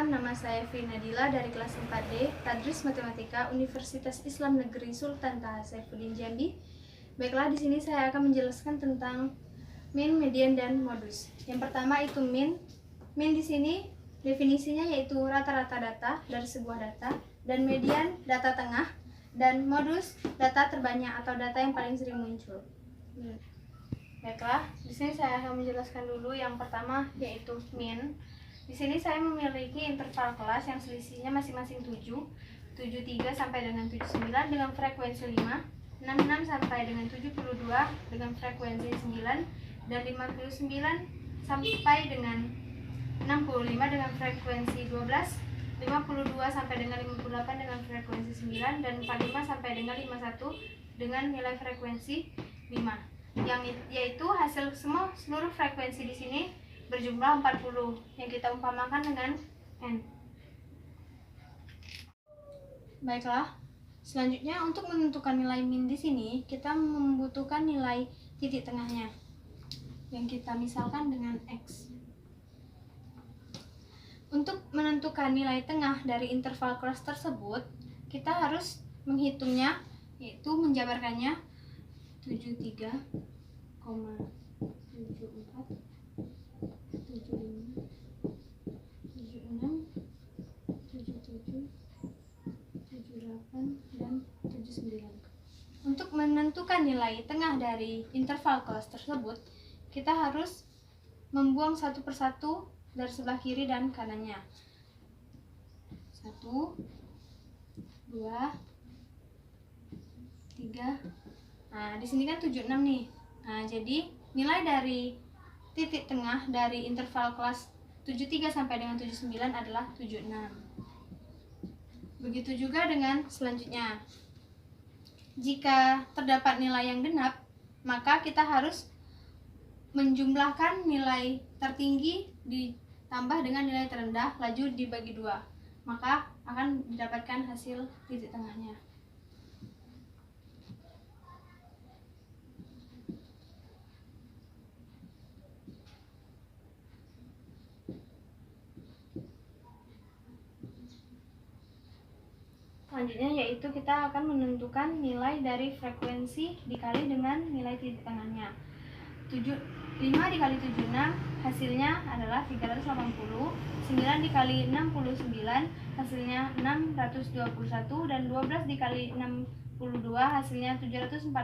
Perkenalkan, nama saya Fi Nadila dari kelas 4D, Tadris Matematika, Universitas Islam Negeri Sultan Taha Saifuddin Jambi. Baiklah, di sini saya akan menjelaskan tentang min, median, dan modus. Yang pertama itu min. Min di sini definisinya yaitu rata-rata data dari sebuah data, dan median data tengah, dan modus data terbanyak atau data yang paling sering muncul. Baiklah, di sini saya akan menjelaskan dulu yang pertama yaitu min. Di sini saya memiliki interval kelas yang selisihnya masing-masing 7, 73 sampai dengan 79 dengan frekuensi 5, 66 sampai dengan 72 dengan frekuensi 9, dan 59 sampai dengan 65 dengan frekuensi 12, 52 sampai dengan 58 dengan frekuensi 9, dan 45 sampai dengan 51 dengan nilai frekuensi 5. Yang yaitu hasil seluruh frekuensi di sini berjumlah 40 yang kita umpamakan dengan n. Baiklah, selanjutnya untuk menentukan nilai min di sini kita membutuhkan nilai titik tengahnya yang kita misalkan dengan x. Untuk menentukan nilai tengah dari interval kelas tersebut, kita harus menghitungnya, yaitu menjabarkannya 73,74 75, 76, 77, 78, dan 79. Untuk menentukan nilai tengah dari interval kelas tersebut, kita harus membuang satu persatu dari sebelah kiri dan kanannya. 1, 2, 3. Nah, di sini kan 76 nih. Nah, jadi nilai dari titik tengah dari interval kelas 73 sampai dengan 79 adalah 76. Begitu juga dengan selanjutnya. Jika terdapat nilai yang genap, maka kita harus menjumlahkan nilai tertinggi ditambah dengan nilai terendah, laju dibagi 2. Maka akan didapatkan hasil titik tengahnya. Selanjutnya yaitu kita akan menentukan nilai dari frekuensi dikali dengan nilai titik tengahnya. 5 dikali 76 hasilnya adalah 380, 9 dikali 69 hasilnya 621, dan 12 dikali 62 hasilnya 744,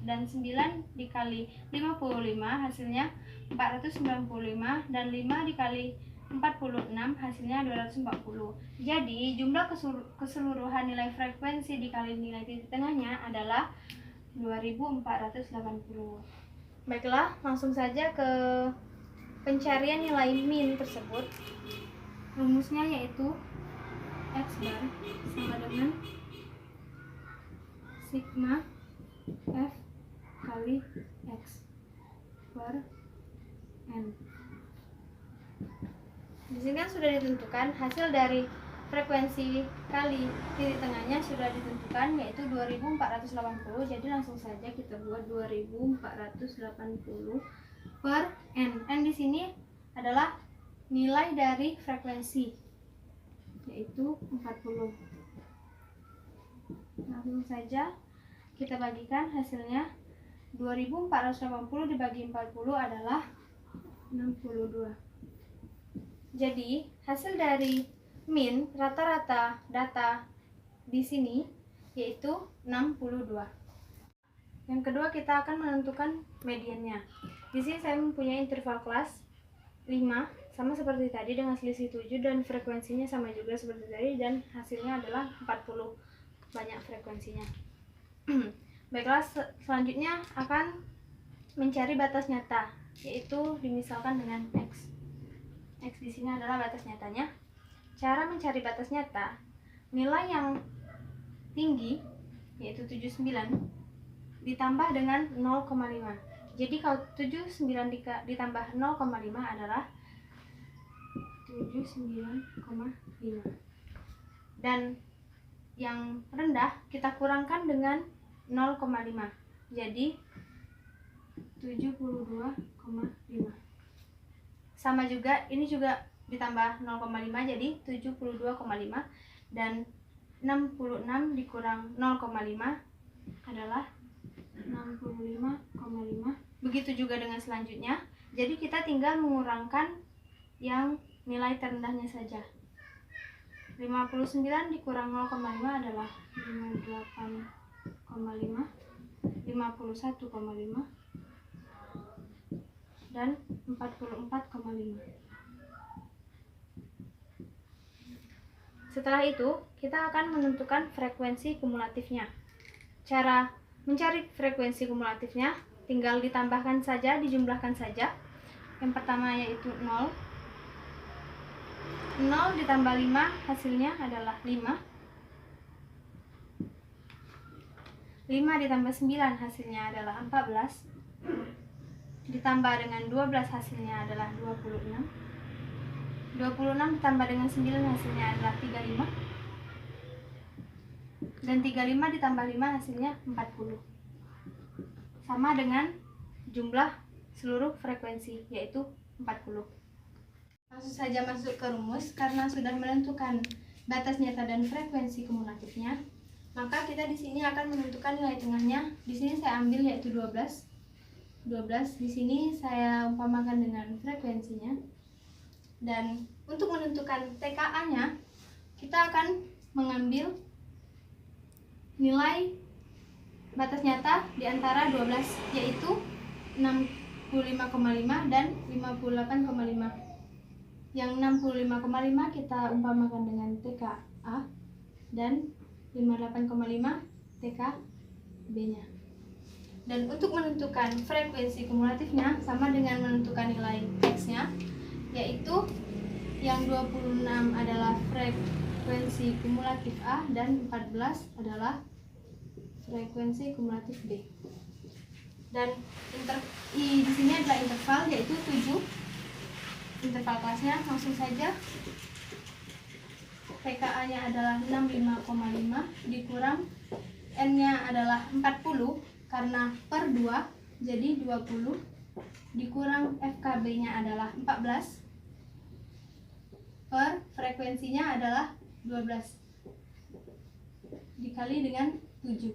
dan 9 dikali 55 hasilnya 495, dan 5 dikali 46 hasilnya 240. Jadi jumlah keseluruhan nilai frekuensi dikali nilai titik tengahnya adalah 2480. Baiklah, langsung saja ke pencarian nilai min tersebut. Rumusnya yaitu x bar sama dengan sigma f kali x per n. Di sini kan sudah ditentukan hasil dari frekuensi kali titik tengahnya sudah ditentukan yaitu 2480. Jadi langsung saja kita buat 2480 per n. N di sini adalah nilai dari frekuensi yaitu 40. Langsung saja kita bagikan hasilnya 2480 dibagi 40 adalah 62. Jadi, hasil dari min rata-rata data di sini yaitu 62. Yang kedua, kita akan menentukan mediannya. Di sini saya mempunyai interval kelas 5 sama seperti tadi dengan selisih 7 dan frekuensinya sama juga seperti tadi, dan hasilnya adalah 40 banyak frekuensinya. Baiklah, selanjutnya akan mencari batas nyata, yaitu dimisalkan dengan x. X di sini adalah batas nyatanya. Cara mencari batas nyata, nilai yang tinggi yaitu 79 ditambah dengan 0,5. Jadi kalau 79 ditambah 0,5 adalah 79,5. Dan yang rendah kita kurangkan dengan 0,5. Jadi 72,5. Sama juga, ini juga ditambah 0,5 jadi 72,5, dan 66 dikurang 0,5 adalah 65,5. Begitu juga dengan selanjutnya. Jadi kita tinggal mengurangkan yang nilai terendahnya saja. 59 dikurang 0,5 adalah 58,5, 51,5, dan 44,5. Setelah itu, kita akan menentukan frekuensi kumulatifnya. Cara mencari frekuensi kumulatifnya tinggal ditambahkan saja, dijumlahkan saja. Yang pertama yaitu 0. 0 ditambah 5 hasilnya adalah 5. 5 ditambah 9 hasilnya adalah 14. Ditambah dengan 12 hasilnya adalah 26. 26 ditambah dengan 9 hasilnya adalah 35. Dan 35 ditambah 5 hasilnya 40. Sama dengan jumlah seluruh frekuensi, yaitu 40. Langsung saja masuk ke rumus. Karena sudah menentukan batas nyata dan frekuensi kumulatifnya, maka kita di sini akan menentukan nilai tengahnya. Di sini saya ambil yaitu 12. 12 di sini saya umpamakan dengan frekuensinya. Dan untuk menentukan TKA-nya, kita akan mengambil nilai batas nyata di antara 12, yaitu 65,5 dan 58,5. Yang 65,5 kita umpamakan dengan TKA dan 58,5 TKB-nya. Dan untuk menentukan frekuensi kumulatifnya sama dengan menentukan nilai X-nya, yaitu yang 26 adalah frekuensi kumulatif A dan 14 adalah frekuensi kumulatif B. Dan di sini adalah interval yaitu 7. Interval kelasnya langsung saja. TKA-nya adalah 65,5 dikurang N-nya adalah 40 karena per 2 jadi 20 dikurang FKB-nya adalah 14 per frekuensinya adalah 12 dikali dengan 7.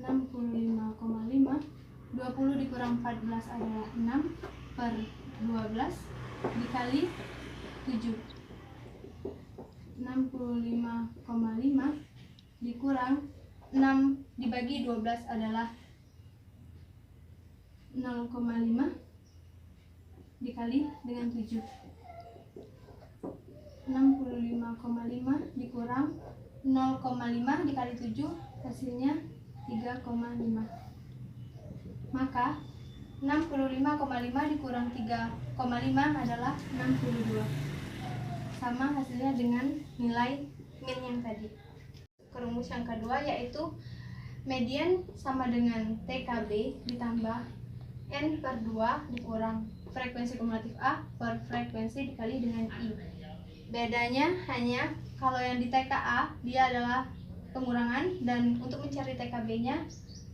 65,5 20 dikurang 14 adalah 6 per 12 dikali 7. 65,5 dikurang 6 dibagi 12 adalah 0,5 dikali dengan 7. 65,5 dikurang 0,5 dikali 7 hasilnya 3,5. Maka 65,5 dikurang 3,5 adalah 62. Sama hasilnya dengan nilai min yang tadi. Rumus yang kedua yaitu median sama dengan TKB ditambah N per 2 dikurang frekuensi kumulatif A per frekuensi dikali dengan I. Bedanya hanya kalau yang di TKA dia adalah pengurangan dan untuk mencari TKB-nya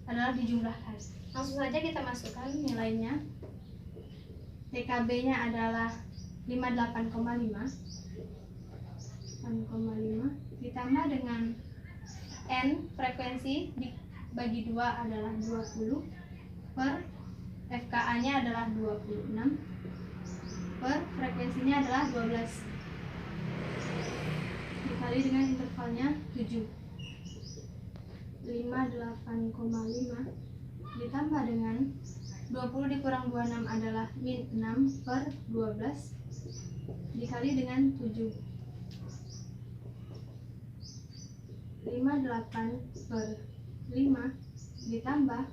adalah dijumlahkan. Langsung saja kita masukkan nilainya. TKB-nya adalah 58,5 ditambah dengan N frekuensi dibagi 2 adalah 20 per FKA-nya adalah 26 per frekuensinya adalah 12 dikali dengan intervalnya 7. 58,5 ditambah dengan 20 dikurang 26 adalah min 6 per 12 dikali dengan 7. 58 per 5 ditambah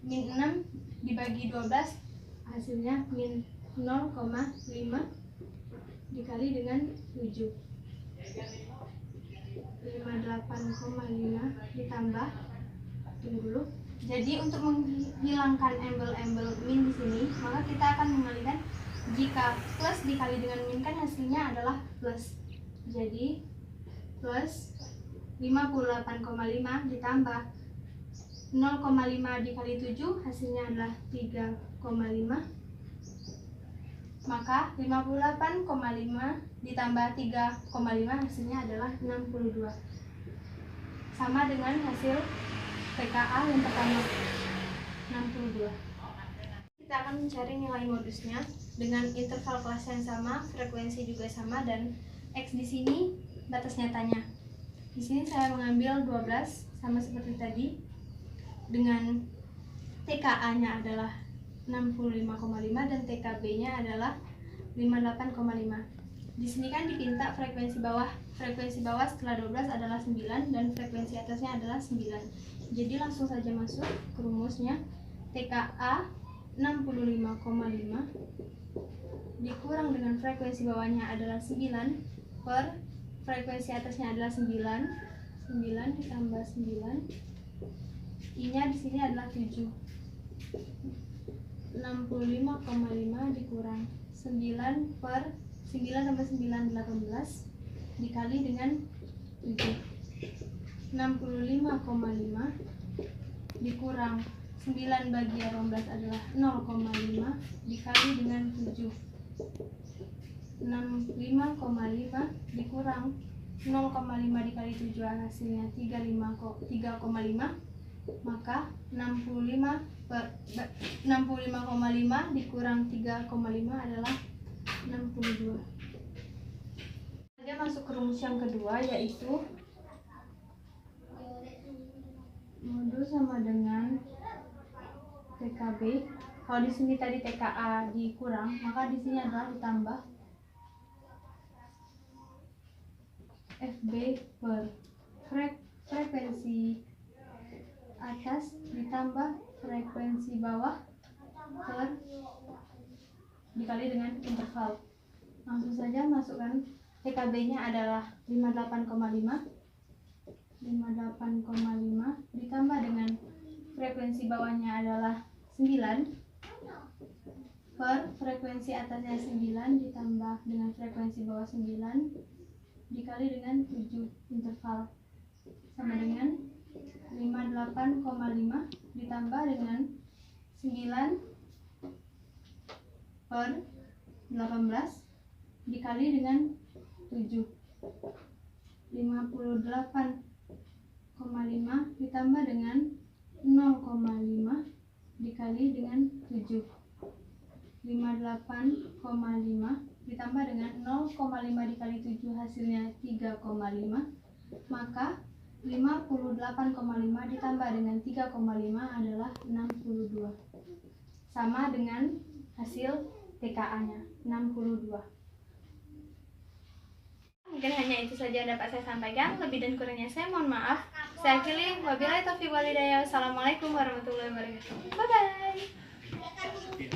min 6 dibagi 12 hasilnya min 0,5 dikali dengan 7. 58,5 ditambah dulu. Jadi untuk menghilangkan embel-embel min di sini, maka kita akan mengalihkan jika plus dikali dengan min kan hasilnya adalah plus. Jadi plus 58,5 ditambah 0,5 dikali 7 hasilnya adalah 3,5 Maka 58,5 ditambah 3,5 hasilnya adalah 62. Sama dengan hasil TKA yang pertama, 62. Kita akan mencari nilai modusnya dengan interval kelas yang sama, frekuensi juga sama, dan X di sini batas nyatanya. Di sini saya mengambil 12 sama seperti tadi, dengan TKA-nya adalah 65,5 dan TKB-nya adalah 58,5. Di sini kan dipinta frekuensi bawah. Frekuensi bawah setelah 12 adalah 9 dan frekuensi atasnya adalah 9. Jadi langsung saja masuk ke rumusnya. TKA 65,5 dikurang dengan frekuensi bawahnya adalah 9 per frekuensi atasnya adalah 9 ditambah 9. I-nya di sini adalah 7. 65,5 dikurang 9 per 9 tambah 9 18 dikali dengan 7. 65,5 dikurang 9 bagi 18 adalah 0,5 dikali dengan 7. 65,5 dikurang 0,5 dikali 7 hasilnya 3,5. Maka 65,5 dikurang 3,5 adalah 62. Kita masuk ke rumus yang kedua, yaitu modus sama dengan TKB. Kalau di sini tadi TKA dikurang, maka di sini adalah ditambah FB per frekuensi atas ditambah frekuensi bawah per dikali dengan interval. Langsung saja masukkan TKB-nya adalah 58,5 ditambah dengan frekuensi bawahnya adalah 9 per frekuensi atasnya 9 ditambah dengan frekuensi bawah 9 dikali dengan 7 interval, sama dengan 58,5 ditambah dengan 9 per 18 dikali dengan 7. 58,5 ditambah dengan 0,5 dikali dengan 7. 58,5 ditambah dengan 0,5 dikali 7 hasilnya 3,5. Maka 58,5 ditambah dengan 3,5 adalah 62. Sama dengan hasil TKA-nya, 62. Mungkin hanya itu saja yang dapat saya sampaikan. Lebih dan kurangnya saya mohon maaf. Saya akhiri, wabillahi taufiq wal hidayah. Wassalamualaikum warahmatullahi wabarakatuh. Bye bye.